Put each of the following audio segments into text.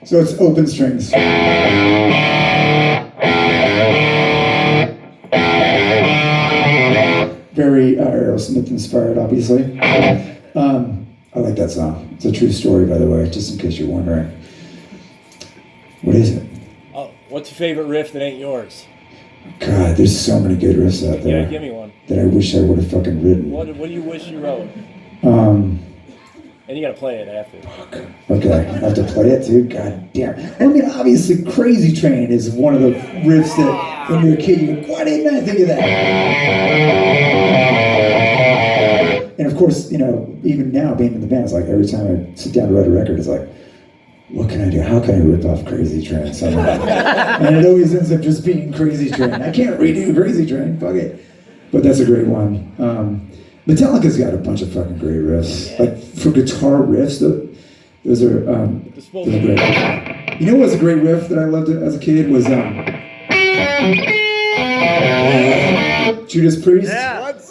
So it's open strings. Very Aerosmith inspired, obviously. I like that song. It's a true story, by the way, just in case you're wondering. What is it? Oh, what's your favorite riff that ain't yours? God, there's so many good riffs out there. Yeah, give me one. That I wish I would have fucking written. What do you wish you wrote? And you gotta play it after. Fuck. Okay, I have to play it too? God damn. Well, I mean, obviously, Crazy Train is one of the riffs that when you're a kid, you go, why didn't I think of that? And of course, you know, even now being in the band, it's like every time I sit down to write a record, it's like, what can I do? How can I rip off Crazy Train somehow? And it always ends up just being Crazy Train. I can't redo Crazy Train, fuck it. But that's a great one. Metallica's got a bunch of fucking great riffs. Like, for guitar riffs, those are great. You know what was a great riff that I loved as a kid was Judas Priest,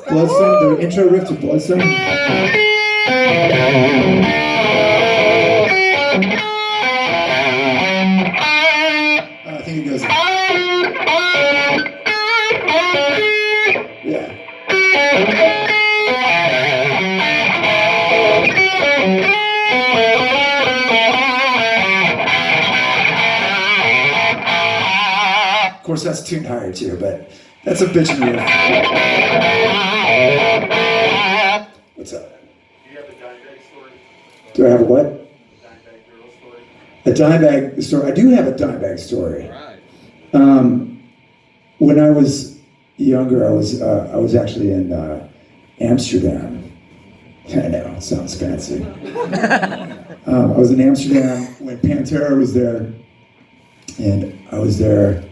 Bloodstone, the intro riff to Bloodstone. I think it goes. Yeah. Of course, that's tuned higher too, but that's a bitchin' riff. What's up? Do you have a Dimebag story? Do I have a what? Dimebag girl story? A Dimebag story. I do have a Dimebag story. Right. When I was younger, I was actually in Amsterdam. I know, it sounds fancy. I was in Amsterdam when Pantera was there, and I was there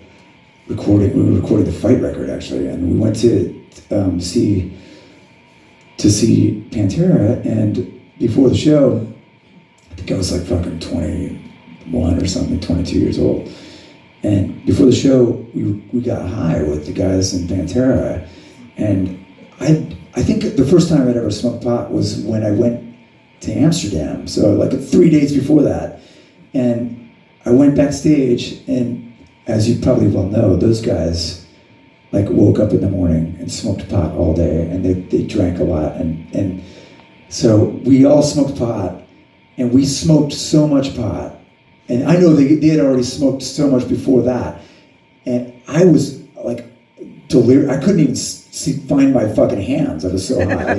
recording. We were recording the Fight record actually, and we went to see Pantera. And before the show, I think I was like fucking 21 or something, 22 years old. And before the show, we got high with the guys in Pantera, and I think the first time I'd ever smoked pot was when I went to Amsterdam. So like 3 days before that, and I went backstage, and as you probably well know, those guys like woke up in the morning and smoked pot all day, and they drank a lot, and so we all smoked pot, and we smoked so much pot. And I know they had already smoked so much before that, and I was like delirious. I couldn't even find my fucking hands. I was so high.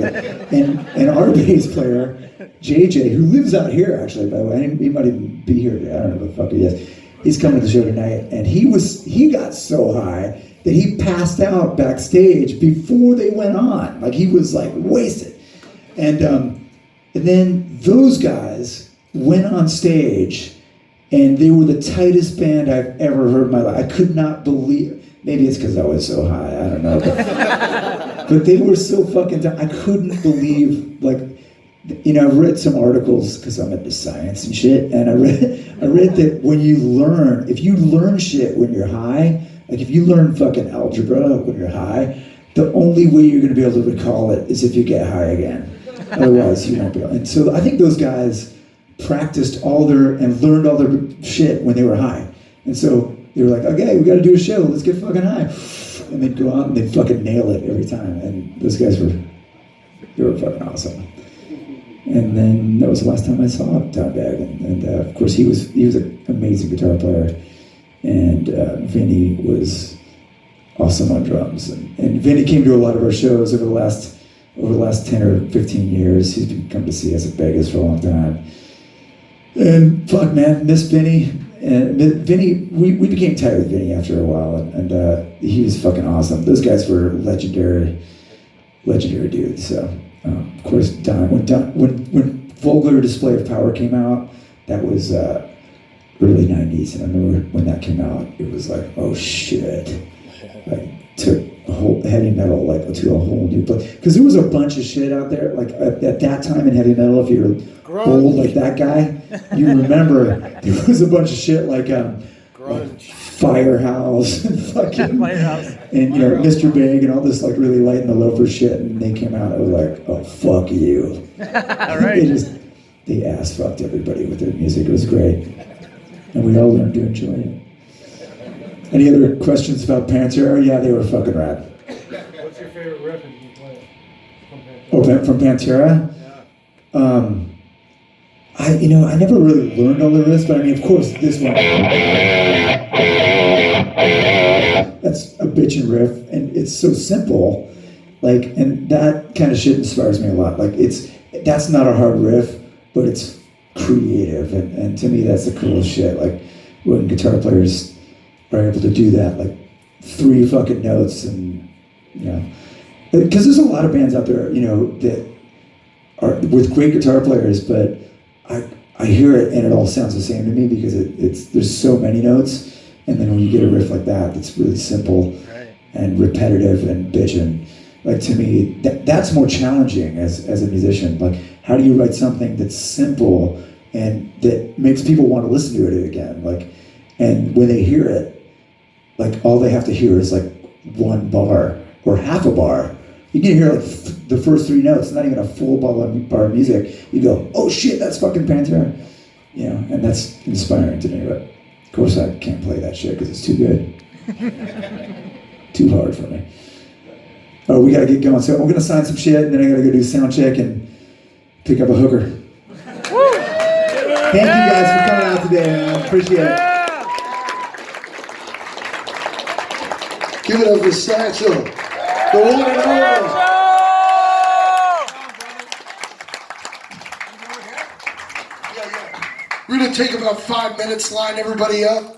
And our bass player, JJ, who lives out here actually, by the way, he might even be here today. I don't know what the fuck he is. He's coming to the show tonight, and he got so high that he passed out backstage before they went on. Like he was like wasted, and then those guys went on stage. And they were the tightest band I've ever heard in my life. I could not believe, maybe it's because I was so high, I don't know. But they were so fucking tight. I couldn't believe, like, you know, I've read some articles, because I'm into science and shit, and I read that when if you learn shit when you're high, like if you learn fucking algebra when you're high, the only way you're going to be able to recall it is if you get high again. Otherwise, you won't be able. And so I think those guys practiced and learned all their shit when they were high. And so they were like, okay, we got to do a show, let's get fucking high. And they'd go out and they'd fucking nail it every time. And those guys were fucking awesome. And then that was the last time I saw Dimebag. And of course he was an amazing guitar player. And Vinny was awesome on drums. And Vinny came to a lot of our shows over the last 10 or 15 years. He's been coming to see us at Vegas for a long time. And fuck, man, miss Vinny. And Vinny, we became tight with Vinny after a while, and he was fucking awesome. Those guys were legendary dudes. So, of course, when Vulgar Display of Power came out, that was early '90s, and I remember when that came out, it was like, oh shit, like took a whole heavy metal like to a whole new place. Because there was a bunch of shit out there, like at that time in heavy metal, if you're old like that guy, you remember there was a bunch of shit like Firehouse and fucking and you know Mr. Big and all this like really light in the loafer shit, and they came out, I was like, oh fuck you. All right. They ass fucked everybody with their music. It was great. and we all learned to enjoy it. Any other questions about Pantera? Yeah, they were fucking rad. What's your favorite riff and you play it? Oh, from Pantera? I never really learned all the riffs, but I mean, of course, this one. That's a bitchin' riff, and it's so simple. Like, and that kind of shit inspires me a lot. Like, that's not a hard riff, but it's creative, and to me, that's the coolest shit. Like, when guitar players are able to do that, like 3 fucking notes, and because there's a lot of bands out there, that are with great guitar players, but I hear it and it all sounds the same to me because there's so many notes, and then when you get a riff like that that's really simple and repetitive and bitchin', like to me that's more challenging as a musician. Like, how do you write something that's simple and that makes people want to listen to it again? Like, and when they hear it, like all they have to hear is like 1 bar or half a bar. You can hear like the first 3 notes, not even a full bar of music. You go, oh shit, that's fucking Pantera. And that's inspiring to me, but of course I can't play that shit because it's too good. Too hard for me. Oh, we gotta get going. So I'm gonna sign some shit, and then I gotta go do sound check and pick up a hooker. Thank you guys for coming out today, man. I appreciate it. Give it up for Satchel, the one and only. We're gonna take about 5 minutes, line everybody up.